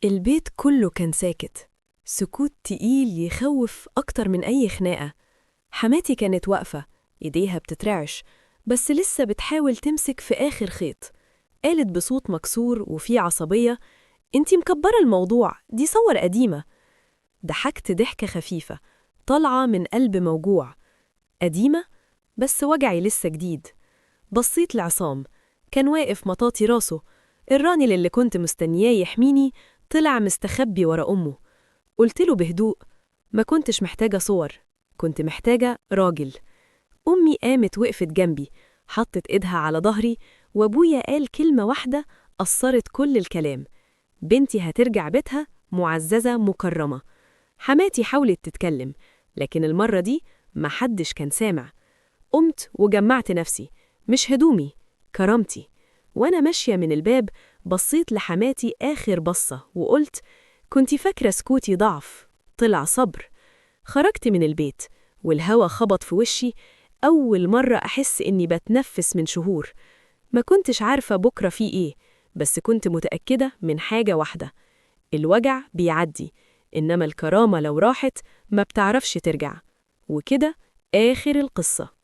البيت كله كان ساكت، سكوت تقيل يخوف أكتر من أي خناقة. حماتي كانت واقفة، إيديها بتترعش، بس لسه بتحاول تمسك في آخر خيط. قالت بصوت مكسور وفيه عصبية: انتي مكبرة الموضوع، دي صور قديمة. ضحكت ضحكة خفيفة طالعة من قلب موجوع. قديمة؟ بس وجعي لسه جديد. بصيت لعصام، كان واقف مطاطي راسه. الراجل اللي كنت مستنياه يحميني طلع مستخبي ورا أمه. قلت له بهدوء: ما كنتش محتاجة صور، كنت محتاجة راجل. أمي قامت وقفت جنبي، حطت إيدها على ظهري، وأبويا قال كلمة واحدة أثرت كل الكلام: بنتي هترجع بيتها معززة مكرمة. حماتي حاولت تتكلم، لكن المرة دي محدش كان سامع. قمت وجمعت نفسي، مش هدومي، كرامتي. وأنا ماشية من الباب بصيت لحماتي آخر بصة وقلت: كنتي فاكرة سكوتي ضعف، طلع صبر. خرجت من البيت والهوا خبط في وشي، أول مرة أحس إني بتنفس من شهور. ما كنتش عارفة بكرة فيه إيه، بس كنت متأكدة من حاجة واحدة: الوجع بيعدي، إنما الكرامة لو راحت ما بتعرفش ترجع. وكده آخر القصة.